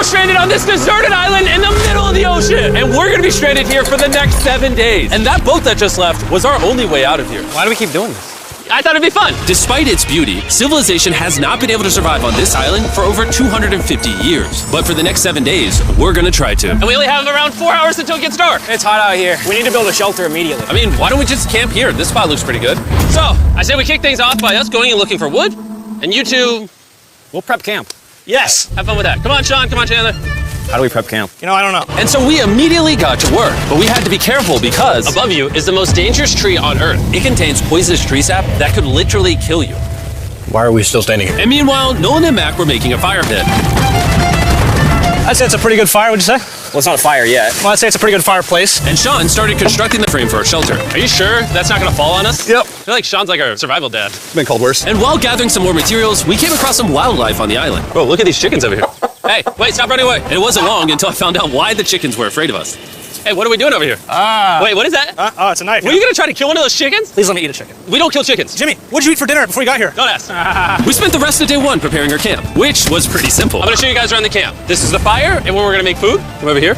stranded on this deserted island in the middle of the ocean. And we're gonna be stranded here for the next 7 days. And that boat that just left was our only way out of here. Why do we keep doing this? I thought it'd be fun. Despite its beauty, civilization has not been able to survive on this island for over 250 years. But for the next 7 days, we're gonna try to. And we only have around 4 hours until it gets dark. It's hot out here. We need to build a shelter immediately. I mean, why don't we just camp here? This spot looks pretty good. So, I say we kick things off by us going and looking for wood. And you two... We'll prep camp. Yes, have fun with that. Come on, Sean, come on, Chandler. How do we prep camp? You know, I don't know. And so we immediately got to work, but we had to be careful because above you is the most dangerous tree on Earth. It contains poisonous tree sap that could literally kill you. Why are we still standing here? And meanwhile, Nolan and Mac were making a fire pit. I'd say it's a pretty good fire, would you say? Well, it's not a fire yet. Well, I'd say it's a pretty good fireplace. And Sean started constructing the frame for our shelter. Are you sure that's not gonna fall on us? Yep. I feel like Sean's like our survival dad. It's been called worse. And while gathering some more materials, we came across some wildlife on the island. Bro, look at these chickens over here. Hey, wait, stop running away. And it wasn't long until I found out why the chickens were afraid of us. Hey, what are we doing over here? Wait, what is that? Oh, it's a knife. Were you gonna try to kill one of those chickens? Please let me eat a chicken. We don't kill chickens. Jimmy, what'd you eat for dinner before you got here? Don't ask. We spent the rest of day one preparing our camp, which was pretty simple. I'm gonna show you guys around the camp. This is the fire, and where we're gonna make food. Come over here.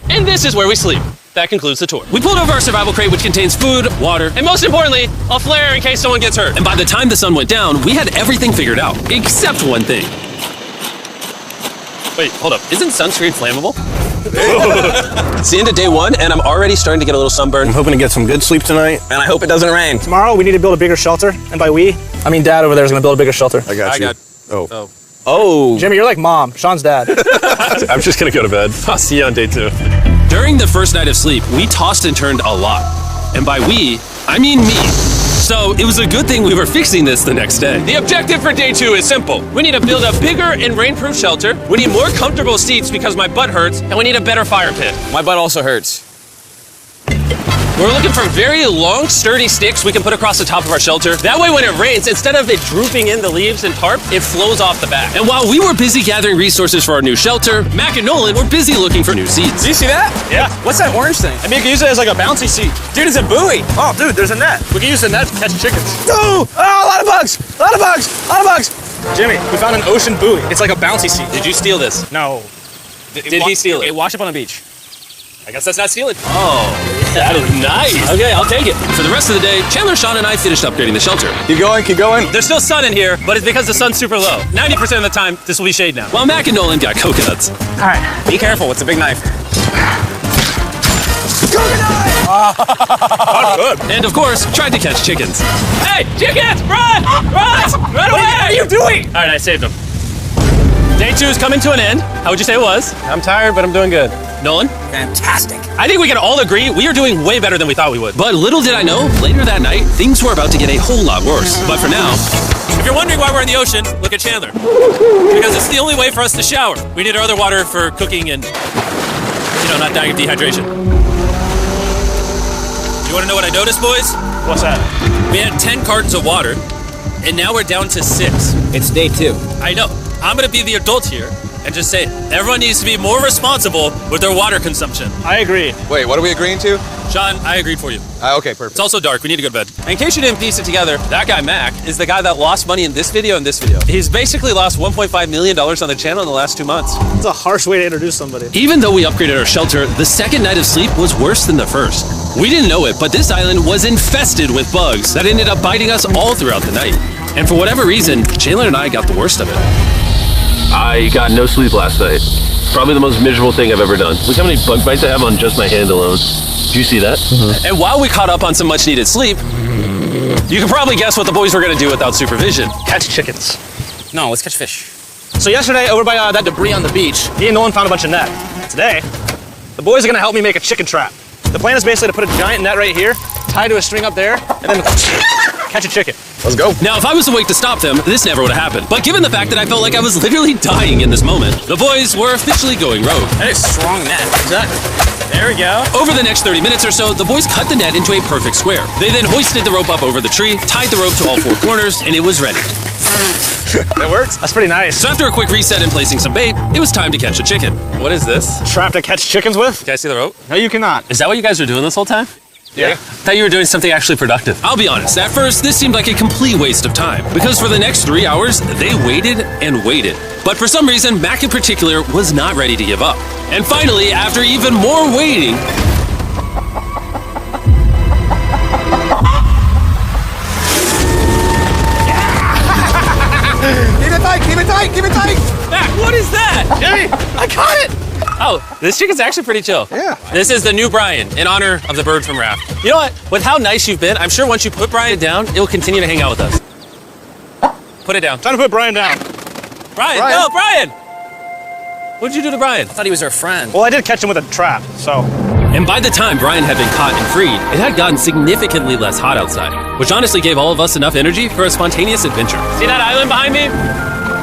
And this is where we sleep. That concludes the tour. We pulled over our survival crate, which contains food, water, and most importantly, a flare in case someone gets hurt. And by the time the sun went down, we had everything figured out, except one thing. Wait, hold up. Isn't sunscreen flammable? It's the end of day one, and I'm already starting to get a little sunburn. I'm hoping to get some good sleep tonight. And I hope it doesn't rain. Tomorrow, we need to build a bigger shelter. And by we, I mean Dad over there is going to build a bigger shelter. I got you. Oh. Jimmy, you're like Mom. Sean's dad. I'm just gonna go to bed. I'll see you on day 2. During the first night of sleep, we tossed and turned a lot. And by we, I mean me. So it was a good thing we were fixing this the next day. The objective for day 2 is simple. We need to build a bigger and rainproof shelter. We need more comfortable seats because my butt hurts, and we need a better fire pit. My butt also hurts. We're looking for very long, sturdy sticks we can put across the top of our shelter. That way when it rains, instead of it drooping in the leaves and tarp, it flows off the back. And while we were busy gathering resources for our new shelter, Mac and Nolan were busy looking for new seats. Do you see that? Yeah. What's that orange thing? I mean, you can use it as like a bouncy seat. Dude, it's a buoy. Oh, dude, there's a net. We can use the net to catch chickens. Oh, a lot of bugs. A lot of bugs. A lot of bugs. Jimmy, we found an ocean buoy. It's like a bouncy seat. Did you steal this? No. Did he steal it? It washed up on the beach. I guess that's not stealing. Oh, that is nice. Okay, I'll take it. For the rest of the day, Chandler, Sean, and I finished upgrading the shelter. Keep going, keep going. There's still sun in here, but it's because the sun's super low. 90% of the time, this will be shade now. While Mac and Nolan got coconuts. All right. Be careful. It's a big knife. And of course, tried to catch chickens. Hey, chickens, run! Run! Run away! What are you doing? All right, I saved them. Day 2 is coming to an end. How would you say it was? I'm tired, but I'm doing good. Nolan? Fantastic. I think we can all agree we are doing way better than we thought we would. But little did I know, later that night, things were about to get a whole lot worse. But for now, if you're wondering why we're in the ocean, look at Chandler. Because it's the only way for us to shower. We need our other water for cooking and, not dying of dehydration. You want to know what I noticed, boys? What's that? We had 10 cartons of water, and now we're down to 6. It's day 2. I know. I'm gonna be the adult here and just say everyone needs to be more responsible with their water consumption. I agree. Wait, what are we agreeing to? Sean, I agreed for you. Okay, perfect. It's also dark. We need to go to bed. In case you didn't piece it together, that guy Mac is the guy that lost money in this video and this video. He's basically lost $1.5 million on the channel in the last 2 months. It's a harsh way to introduce somebody. Even though we upgraded our shelter, the second night of sleep was worse than the first. We didn't know it, but this island was infested with bugs that ended up biting us all throughout the night. And for whatever reason, Chandler and I got the worst of it. I got no sleep last night. Probably the most miserable thing I've ever done. Look how many bug bites I have on just my hand alone. Do you see that? And while we caught up on some much needed sleep, you can probably guess what the boys were gonna do without supervision. Catch chickens. No, let's catch fish. So yesterday, over by that debris on the beach, me and Nolan found a bunch of net. Today, the boys are gonna help me make a chicken trap. The plan is basically to put a giant net right here, tie to a string up there, and then catch a chicken. Let's go. Now, if I was awake to stop them, this never would have happened. But given the fact that I felt like I was literally dying in this moment, the boys were officially going rogue. That is strong net. Exactly. There we go. Over the next 30 minutes or so, the boys cut the net into a perfect square. They then hoisted the rope up over the tree, tied the rope to all 4 corners, and it was ready. That works. That's pretty nice. So after a quick reset and placing some bait, it was time to catch a chicken. What is this? Trap to catch chickens with? Can I see the rope? No, you cannot. Is that what you guys are doing this whole time? Yeah. Thought you were doing something actually productive. I'll be honest, at first, this seemed like a complete waste of time. Because for the next 3 hours, they waited and waited. But for some reason, Mac in particular was not ready to give up. And finally, after even more waiting, Keep it tight, keep it tight, keep it tight. Mac, what is that? Jimmy, I caught it. Oh, this chicken's actually pretty chill. Yeah. This is the new Brian, in honor of the bird from Raft. You know what? With how nice you've been, I'm sure once you put Brian down, it will continue to hang out with us. Put it down. Time to put Brian down. Brian, no, Brian! What'd you do to Brian? I thought he was our friend. Well, I did catch him with a trap, so. And by the time Brian had been caught and freed, it had gotten significantly less hot outside, which honestly gave all of us enough energy for a spontaneous adventure. See that island behind me?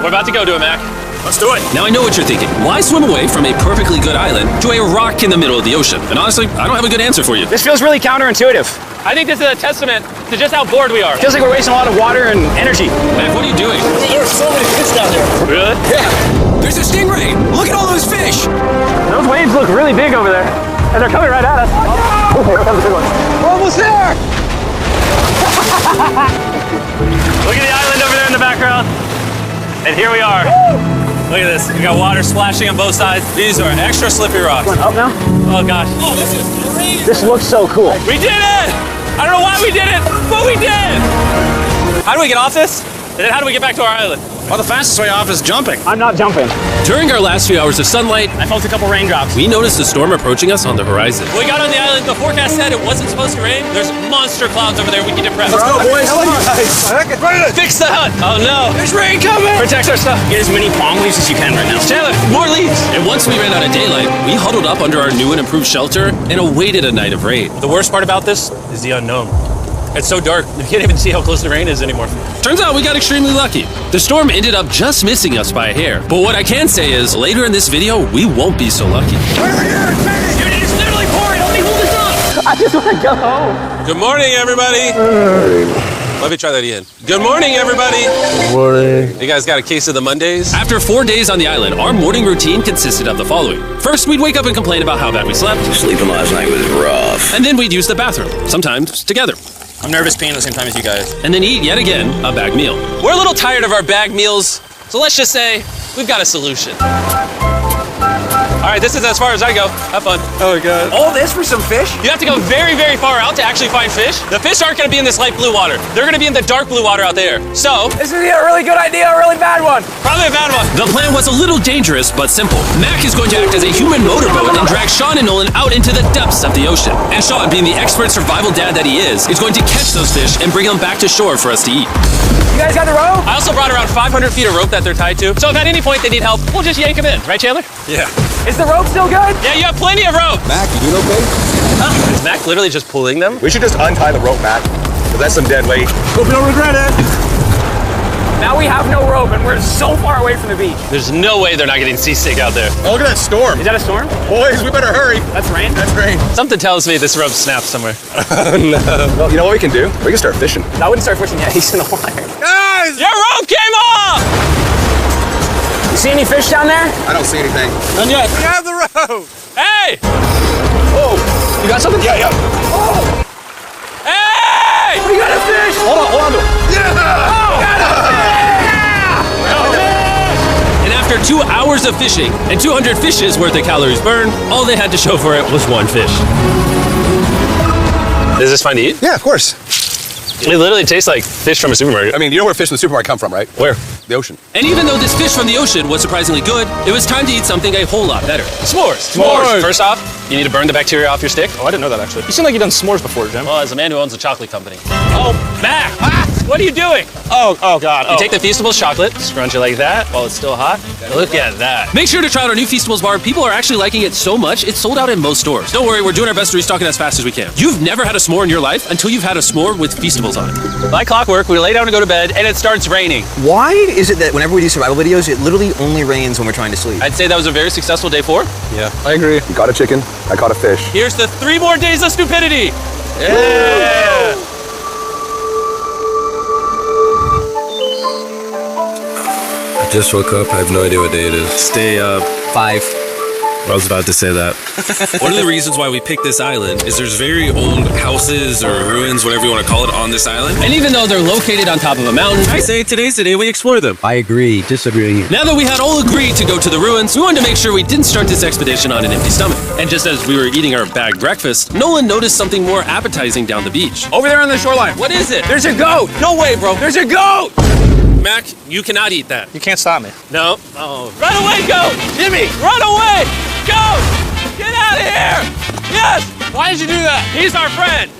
We're about to go to it, Mac. Let's do it. Now I know what you're thinking. Why swim away from a perfectly good island to a rock in the middle of the ocean? And honestly, I don't have a good answer for you. This feels really counterintuitive. I think this is a testament to just how bored we are. Feels like we're wasting a lot of water and energy. Mac, what are you doing? There are so many fish down there. Really? Yeah. There's a stingray. Look at all those fish. Those waves look really big over there. And they're coming right at us. Oh, here comes a big one. We're almost there. Look at the island over there in the background. And here we are. Look at this. We got water splashing on both sides. These are extra slippery rocks. Going up now? Oh gosh. Oh, this is great. This looks so cool. We did it! I don't know why we did it, but we did! How do we get off this? And then how do we get back to our island? Well, the fastest way off is jumping. I'm not jumping. During our last few hours of sunlight, I felt a couple raindrops. we noticed a storm approaching us on the horizon. When we got on the island, the forecast said it wasn't supposed to rain. There's monster clouds over there we can depress. Let's go, boys. Fix the hut! Oh no! There's rain coming. Protect our stuff. Get as many palm leaves as you can right now. Chandler, more leaves! And once we ran out of daylight, we huddled up under our new and improved shelter and awaited a night of rain. The worst part about this is the unknown. It's so dark, you can't even see how close the rain is anymore. Turns out we got extremely lucky. The storm ended up just missing us by a hair. But what I can say is, later in this video, we won't be so lucky. Dude, it is literally pouring! Help me hold this up! I just want to go home. Good morning, everybody. Let me try that again. Good morning, everybody. Good morning. You guys got a case of the Mondays? After 4 days on the island, our morning routine consisted of the following. First, we'd wake up and complain about how bad we slept. Sleeping last night was rough. And then we'd use the bathroom, sometimes together. I'm nervous peeing at the same time as you guys. And then eat, yet again, a bag meal. We're a little tired of our bag meals, so let's just say we've got a solution. All right, this is as far as I go. Have fun. Oh, my God. All this for some fish? You have to go very, very far out to actually find fish. The fish aren't gonna be in this light blue water. They're gonna be in the dark blue water out there. So, This is either a really good idea or a really bad one. probably a bad one. The plan was a little dangerous, but simple. Mac is going to act as a human motorboat and drag Sean and Nolan out into the depths of the ocean. And Sean, being the expert survival dad that he is going to catch those fish and bring them back to shore for us to eat. You guys got the rope? I also brought around 500 feet of rope that they're tied to. So if at any point they need help, we'll just yank them in. Right, Chandler? Yeah. Is the rope still good? Yeah, you have plenty of rope. Mac, you doing okay? Is Mac literally just pulling them? We should just untie the rope, Mac. Because that's some dead weight. Hope you don't regret it. Now we have no rope and we're so far away from the beach. There's no way they're not getting seasick out there. Oh, look at that storm. Is that a storm? Boys, we better hurry. That's rain? That's rain. Something tells me this rope snapped somewhere. Oh, no. Well, you know what we can do? We can start fishing. I wouldn't start fishing yet. He's in the water. Guys! Your rope came off! You see any fish down there? I don't see anything. None yet. We have the rope. Hey! Oh, you got something? Yeah, yeah. Hey! We got a fish! Hold on to it. And after 2 hours of fishing and 200 fishes worth of calories burned, all they had to show for it was one fish. Is this fine to eat? Yeah, of course. It literally tastes like fish from a supermarket. I mean, you know where fish in the supermarket come from, right? Where? The ocean. And even though this fish from the ocean was surprisingly good, it was time to eat something a whole lot better. S'mores. S'mores. First off, you need to burn the bacteria off your stick. Oh, I didn't know that actually. You seem like you've done s'mores before, Jim. Well, as a man who owns a chocolate company. Oh, Mac! What are you doing? Oh God. You take the Feastables chocolate, scrunch it like that while it's still hot. Look at that. Make sure to try out our new Feastables bar. People are actually liking it so much, it's sold out in most stores. Don't worry, we're doing our best to restock it as fast as we can. You've never had a s'more in your life until you've had a s'more with Feastables on it. Like clockwork, we lay down to go to bed, and it starts raining. Why is it that whenever we do survival videos, it literally only rains when we're trying to sleep? I'd say that was a very successful day 4. Yeah, I agree. You caught a chicken. I caught a fish. Here's the 3 more days of stupidity. Yeah! Just woke up. I have no idea what day it is. Stay 5. I was about to say that. One of the reasons why we picked this island is there's very old houses or ruins, whatever you want to call it, on this island. And even though they're located on top of a mountain, I say today's the day we explore them. I agree. Disagree. Now that we had all agreed to go to the ruins, we wanted to make sure we didn't start this expedition on an empty stomach. And just as we were eating our bagged breakfast, Nolan noticed something more appetizing down the beach. Over there on the shoreline. What is it? There's a goat. No way, bro. There's a goat. Mac, you cannot eat that. You can't stop me. No. Oh. Run away, goat! Jimmy, run away! Goat! Get out of here! Yes! Why did you do that? He's our friend!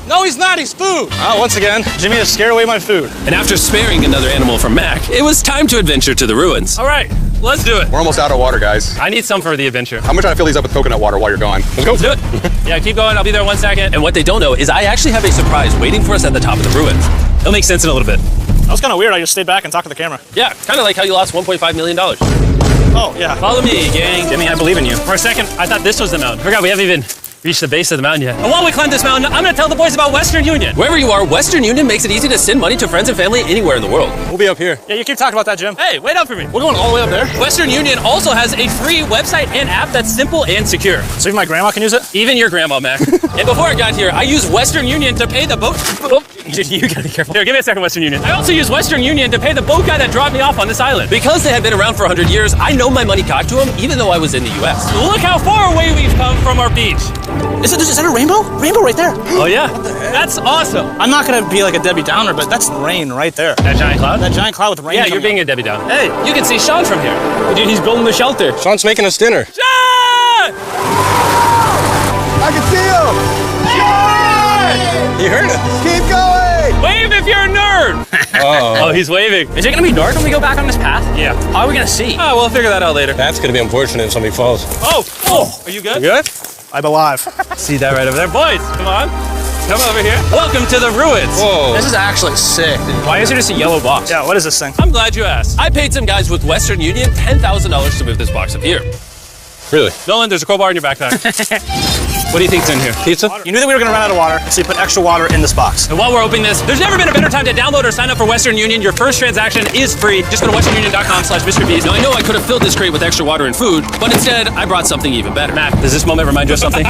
No, he's not. He's food. Oh, once again, Jimmy has scared away my food. And after sparing another animal from Mac, it was time to adventure to the ruins. All right, let's do it. We're almost out of water, guys. I need some for the adventure. I'm gonna try to fill these up with coconut water while you're gone. Let's go. Do it. Yeah, keep going. I'll be there in 1 second. And what they don't know is I actually have a surprise waiting for us at the top of the ruins. It'll make sense in a little bit. That was kind of weird. I just stayed back and talked to the camera. Yeah, kind of like how you lost $1.5 million. Oh, yeah. Follow me, gang. Jimmy, I believe in you. For a second, I thought this was the mountain. I forgot we haven't even reached the base of the mountain yet. And while we climb this mountain, I'm gonna tell the boys about Western Union. Wherever you are, Western Union makes it easy to send money to friends and family anywhere in the world. We'll be up here. Yeah, you keep talking about that, Jim. Hey, wait up for me. We're going all the way up there. Western Union also has a free website and app that's simple and secure. So even my grandma can use it? Even your grandma, Mac. And before I got here, I used Western Union to pay the boat. Oh, you gotta be careful. Here, give me a second, Western Union. I also use Western Union to pay the boat guy that dropped me off on this island. Because they have been around for 100 years, I know my money got to them even though I was in the US. Look how far away we've come from our beach. Is that a rainbow? Rainbow right there. Oh yeah? That's awesome. I'm not gonna be like a Debbie Downer, but that's rain right there. That giant cloud? That giant cloud with rain. Yeah, you're being a Debbie Downer. Hey, you can see Sean from here. Dude, he's building the shelter. Sean's making us dinner. Sean! I can see him! You heard it. Keep going! Wave if you're a nerd! Oh, he's waving. Is it gonna be dark when we go back on this path? Yeah. How are we gonna see? Oh, we'll figure that out later. That's gonna be unfortunate if somebody falls. Oh, are you good? You good? I'm alive. See that right over there? Boys, come on. Come over here. Welcome to the ruins. Whoa. This is actually sick, dude. Why is there just a yellow box? Yeah, what is this thing? I'm glad you asked. I paid some guys with Western Union $10,000 to move this box up here. Really? Nolan, there's a crowbar in your backpack. What do you think's in here? Pizza? You knew that we were gonna run out of water, so you put extra water in this box. And while we're opening this, there's never been a better time to download or sign up for Western Union. Your first transaction is free. Just go to westernunion.com/MrBeast. Now, I know I could have filled this crate with extra water and food, but instead, I brought something even better. Matt, does this moment remind you of something?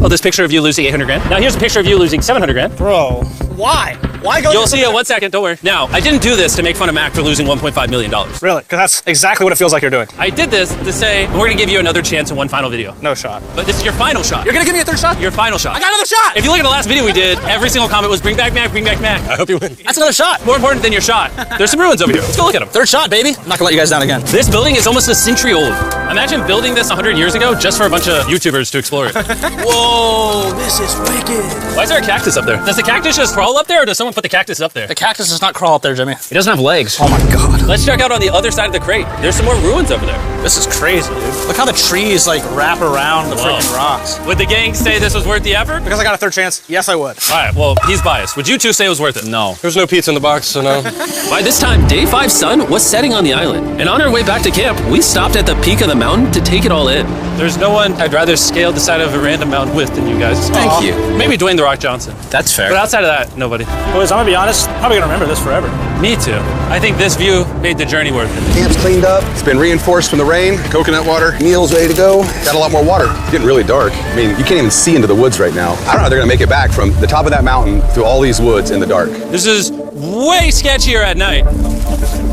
Oh, this picture of you losing 800 grand. Now here's a picture of you losing 700 grand. Bro, why? Why go? You'll see it in 1 second, don't worry. Now, I didn't do this to make fun of Mac for losing $1.5 million. Really? Because that's exactly what it feels like you're doing. I did this to say, we're gonna give you another chance in one final video. No shot. But this is your final shot. You're gonna give me a third shot? Your final shot. I got another shot! If you look at the last video we did, every single comment was bring back Mac, bring back Mac. I hope you win. That's another shot. More important than your shot, there's some ruins over here. Let's go look at them. Third shot, baby. I'm not gonna let you guys down again. This building is almost a century old. Imagine building this 100 years ago just for a bunch of YouTubers to explore it. Whoa, this is wicked. Why is there a cactus up there? Does the cactus just crawl up there or does someone put the cactus up there? The cactus does not crawl up there, Jimmy. It doesn't have legs. Oh my God. Let's check out on the other side of the crate. There's some more ruins over there. This is crazy, dude. Look how the trees like wrap around the freaking rocks. Would the gang say this was worth the effort? Because I got a third chance, yes I would. All right, well, he's biased. Would you two say it was worth it? No. There's no pizza in the box, so no. By this time, day 5's sun was setting on the island. And on our way back to camp, we stopped at the peak of the mountain to take it all in. There's no one I'd rather scale the side of a random mountain with than you guys. Thank you. Maybe Dwayne The Rock Johnson. That's fair. But outside of that, nobody. Boys, I'm gonna be honest, probably gonna remember this forever. Me too. I think this view made the journey worth it. Camp's cleaned up. It's been reinforced from the rain, coconut water. Meal's ready to go. Got a lot more water. It's getting really dark. I mean, you can't even see into the woods right now. I don't know how they're gonna make it back from the top of that mountain through all these woods in the dark. This is way sketchier at night.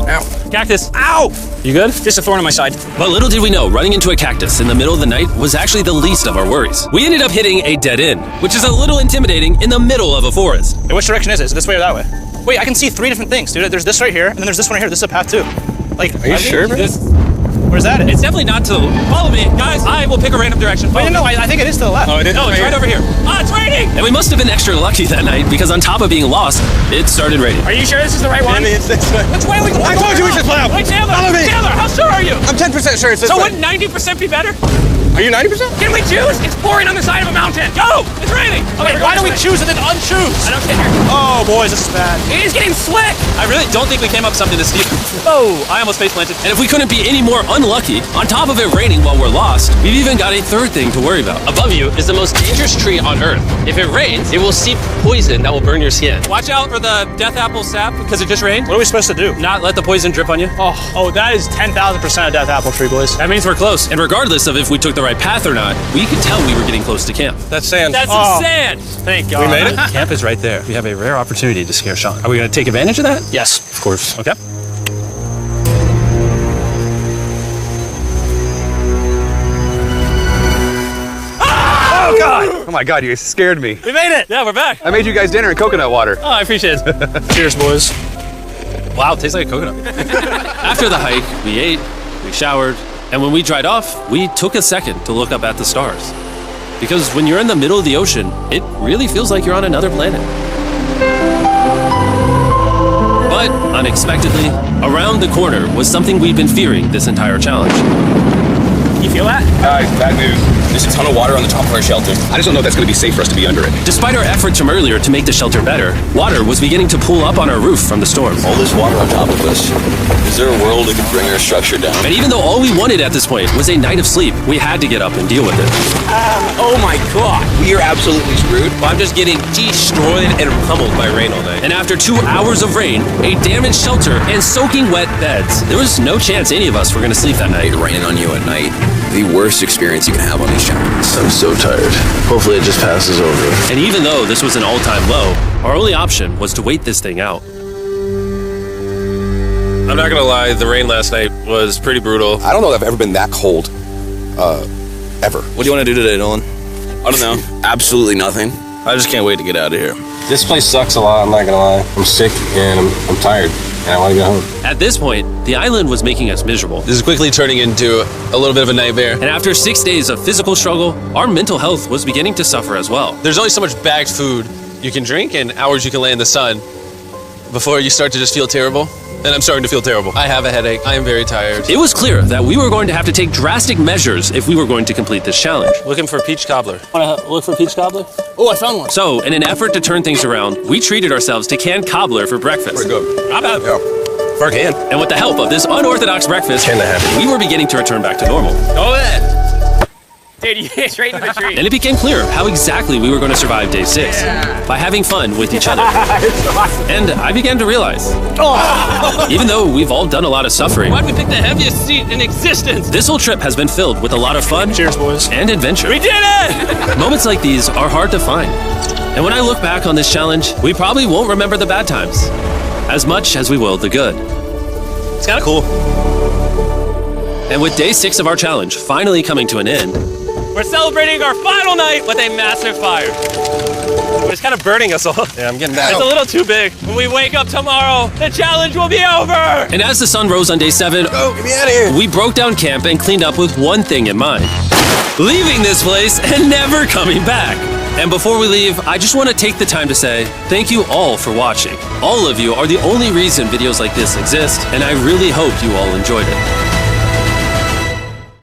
Ow. Cactus. Ow! You good? Just a thorn in my side. But little did we know, running into a cactus in the middle of the night was actually the least of our worries. We ended up hitting a dead end, which is a little intimidating in the middle of a forest. Hey, which direction is it? Is it this way or that way? Wait, I can see 3 different things, dude. There's this right here, and then there's this one right here. This is a path too. Like, Are you sure, bro? where's that? It's definitely not to the... Follow me, guys. I will pick a random direction. Wait, no, I think it is to the left. Oh, it is? No, it's right over here. Ah, it's raining! And we must have been extra lucky that night because on top of being lost, it started raining. Are you sure this is the right one? It's this way. Which way are we going? I told you we should play out. Wait, Chandler! Follow me. Chandler, how sure are you? I'm 10% sure it's this So way. wouldn't 90% be better? Are you 90%? Can we choose? It's pouring on the side of a mountain. Go! It's raining! Okay, why don't we choose and then unchoose? I don't care. Oh, boys, this is bad. It is getting slick! I really don't think we came up something this steep. Oh, I almost face planted. And if we couldn't be any more unlucky, on top of it raining while we're lost, we've even got a third thing to worry about. Above you is the most dangerous tree on Earth. If it rains, it will seep poison that will burn your skin. Watch out for the death apple sap because it just rained. What are we supposed to do? Not let the poison drip on you. Oh, that is 10,000% a death Death Apple Tree, boys. That means we're close. And regardless of if we took the right path or not, we could tell we were getting close to camp. That's sand. That's some sand. Thank God. We made it? Camp is right there. We have a rare opportunity to scare Sean. Are we going to take advantage of that? Yes. Of course. Okay. Oh, God. Oh my God, you guys scared me. We made it. Yeah, we're back. I made you guys dinner and coconut water. Oh, I appreciate it. Cheers, boys. Wow, tastes like a coconut. After the hike, we ate, we showered, and when we dried off, we took a second to look up at the stars. Because when you're in the middle of the ocean, it really feels like you're on another planet. But unexpectedly, around the corner was something we'd been fearing this entire challenge. You feel that? Guys, bad news. There's a ton of water on the top of our shelter. I just don't know if that's going to be safe for us to be under it. Despite our efforts from earlier to make the shelter better, water was beginning to pool up on our roof from the storm. All this water on top of us. Is there a world that could bring our structure down? And even though all we wanted at this point was a night of sleep, we had to get up and deal with it. Oh my God. We are absolutely screwed. I'm just getting destroyed and pummeled by rain all night. And after 2 hours of rain, a damaged shelter, and soaking wet beds, there was no chance any of us were going to sleep that night. Raining on you at night. The worst experience you can have on these challenges. I'm so tired. Hopefully it just passes over. And even though this was an all-time low, our only option was to wait this thing out. I'm not gonna lie, the rain last night was pretty brutal. I don't know if I've ever been that cold, ever. What do you want to do today, Nolan? I don't know. Absolutely nothing. I just can't wait to get out of here. This place sucks a lot, I'm not gonna lie. I'm sick and I'm tired and I want to go home. At this point, the island was making us miserable. This is quickly turning into a little bit of a nightmare. And after 6 days of physical struggle, our mental health was beginning to suffer as well. There's only so much bagged food you can drink and hours you can lay in the sun before you start to just feel terrible. And I'm starting to feel terrible. I have a headache. I am very tired. It was clear that we were going to have to take drastic measures if we were going to complete this challenge. Looking for peach cobbler. Want to look for peach cobbler? Oh, I found one. So, in an effort to turn things around, we treated ourselves to canned cobbler for breakfast. Pretty good. Not bad. Yeah. For a can. And with the help of this unorthodox breakfast, Can that happen? we were beginning to return back to normal. Go ahead. Dude, you hit straight into the tree. And it became clear how exactly we were going to survive day 6 by having fun with each other. And I began to realize, even though we've all done a lot of suffering, Why'd we pick the heaviest seat in existence? this whole trip has been filled with a lot of fun Cheers, boys. and adventure. We did it! Moments like these are hard to find. And when I look back on this challenge, we probably won't remember the bad times as much as we will the good. It's kind of cool. And with day 6 of our challenge finally coming to an end, We're celebrating our final night with a massive fire. It's kind of burning us all. Yeah, I'm getting It's a little too big. When we wake up tomorrow, the challenge will be over! and as the sun rose on day 7, Oh, get me out of here. we broke down camp and cleaned up with one thing in mind: leaving this place and never coming back. And before we leave, I just want to take the time to say thank you all for watching. All of you are the only reason videos like this exist, and I really hope you all enjoyed it.